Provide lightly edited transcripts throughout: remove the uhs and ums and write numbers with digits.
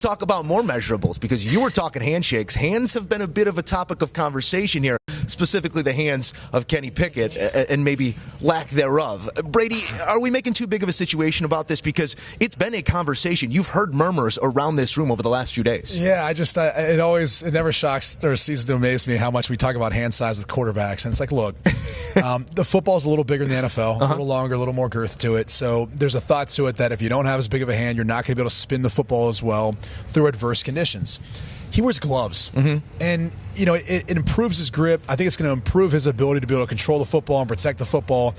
Talk about more measurables, because you were talking handshakes. Hands have been a bit of a topic of conversation here, specifically the hands of Kenny Pickett and maybe lack thereof. Brady, are we making too big of a situation about this? Because it's been a conversation. You've heard murmurs around this room over the last few days. Yeah, it never shocks or ceases to amaze me how much we talk about hand size with quarterbacks. And it's like, look, the football's a little bigger than the NFL, a little longer, a little more girth to it. So there's a thought to it that if you don't have as big of a hand, you're not going to be able to spin the football as well through adverse conditions. He wears gloves, and it improves his grip. I think it's going to improve his ability to be able to control the football and protect the football.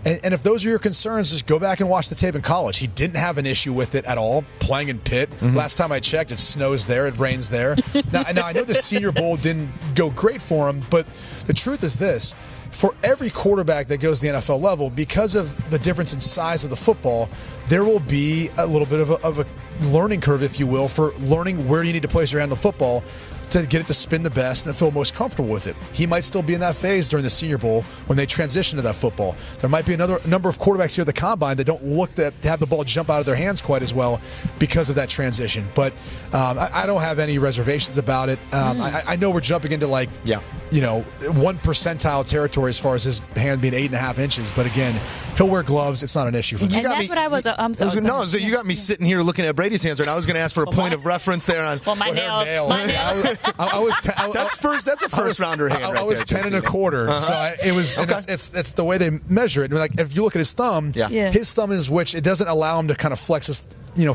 And if those are your concerns, just go back and watch the tape in college. He didn't have an issue with it at all, playing in Pitt. Last time I checked, it snows there, it rains there. Now, I know the Senior Bowl didn't go great for him, but the truth is this. For every quarterback that goes to the NFL level, because of the difference in size of the football, there will be a little bit of a learning curve, if you will, for learning where you need to place your hand on the football to get it to spin the best and feel most comfortable with it. He might still be in that phase during the Senior Bowl when they transition to that football. There might be another number of quarterbacks here at the Combine that don't look to have the ball jump out of their hands quite as well because of that transition. But I don't have any reservations about it. I know we're jumping into one percentile territory as far as his hand being 8.5 inches. But again, he'll wear gloves. It's not an issue for me. And that's what I was. I'm sorry. No, so you got me sitting here looking at Brady's hands right now. I was going to ask for a point of reference there on. Well, my nails. My nails. That's a first rounder hand. I was 10 1/4, so it was. Okay. It's the way they measure it. Like if you look at his thumb, his thumb is which it doesn't allow him to kind of flex his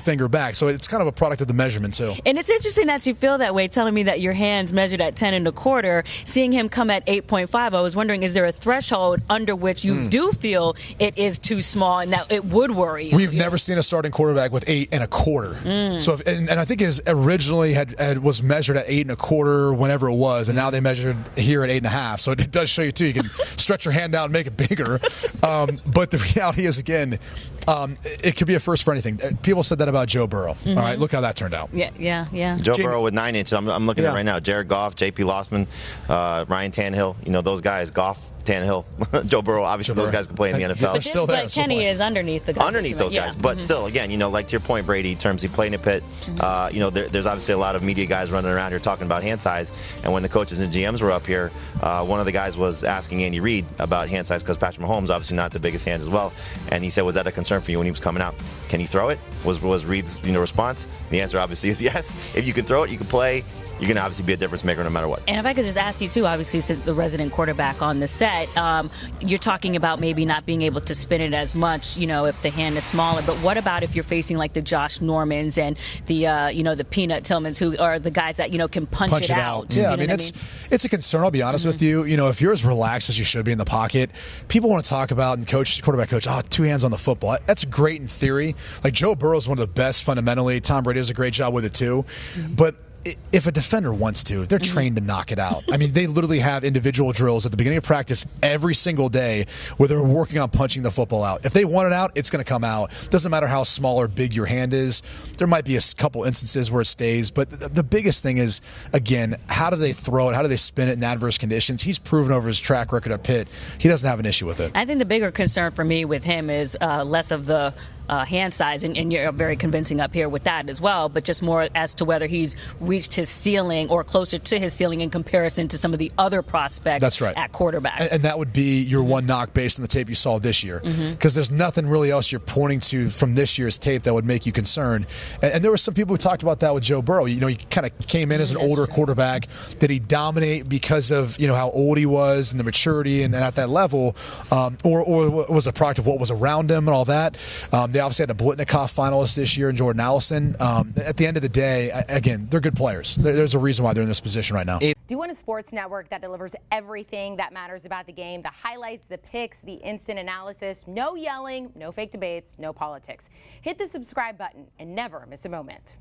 finger back. So it's kind of a product of the measurement too. And it's interesting that you feel that way, telling me that your hands measured at 10 1/4. Seeing him come at 8.5, I was wondering, is there a threshold under which you do feel it is too small and that it would worry you? We've never seen a starting quarterback with 8 1/4. So and I think his originally was measured at 8 1/4 whenever it was, and now they measured here at 8.5. So it does show you too. You can stretch your hand out and make it bigger. But the reality is, again, it could be a first for anything. People said that about Joe Burrow. All right, look how that turned out. Yeah. Joe Burrow with 9 inches. I'm looking at right now. Jared Goff, J.P. Lossman, Ryan Tannehill. Those guys. Goff, Tannehill, Joe Burrow. Obviously, those guys can play in the NFL. But still there. Kenny is underneath the guys. Underneath those guys, but still, again, like to your point, Brady, in terms he played in Pitt. There's obviously a lot of media guys running around here talking about hand size. And when the coaches and GMs were up here, one of the guys was asking Andy Reid about hand size because Patrick Mahomes obviously not the biggest hands as well. And he said, "Was that a concern for you when he was coming out? Can you throw it?" Was Reid's response? The answer obviously is yes. If you can throw it, you can play. You're going to obviously be a difference maker no matter what. And if I could just ask you, too, obviously, since the resident quarterback on the set, you're talking about maybe not being able to spin it as much, if the hand is smaller. But what about if you're facing like the Josh Normans and the, the Peanut Tillmans, who are the guys that, can punch it out? Yeah, it's a concern, I'll be honest with you. If you're as relaxed as you should be in the pocket, people want to talk about, and quarterback coach, 2 hands on the football. That's great in theory. Like Joe Burrow is one of the best fundamentally. Tom Brady does a great job with it, too. But if a defender wants to, they're trained to knock it out. They literally have individual drills at the beginning of practice every single day where they're working on punching the football out. If they want it out, it's going to come out. Doesn't matter how small or big your hand is. There might be a couple instances where it stays, but the biggest thing is, again, how do they throw it? How do they spin it in adverse conditions? He's proven over his track record at Pitt, he doesn't have an issue with it. I think the bigger concern for me with him is less of the hand size, and you're very convincing up here with that as well, but just more as to whether he's reached his ceiling or closer to his ceiling in comparison to some of the other prospects. That's right. At quarterback. And that would be your one knock based on the tape you saw this year, because there's nothing really else you're pointing to from this year's tape that would make you concerned. And there were some people who talked about that with Joe Burrow. He kind of came in as an older quarterback. Did he dominate because of how old he was and the maturity and at that level, or was a product of what was around him and all that? They obviously had a Blitnikoff finalist this year in Jordan Allison. At the end of the day, again, they're good players. There's a reason why they're in this position right now. Do you want a sports network that delivers everything that matters about the game? The highlights, the picks, the instant analysis, no yelling, no fake debates, no politics. Hit the subscribe button and never miss a moment.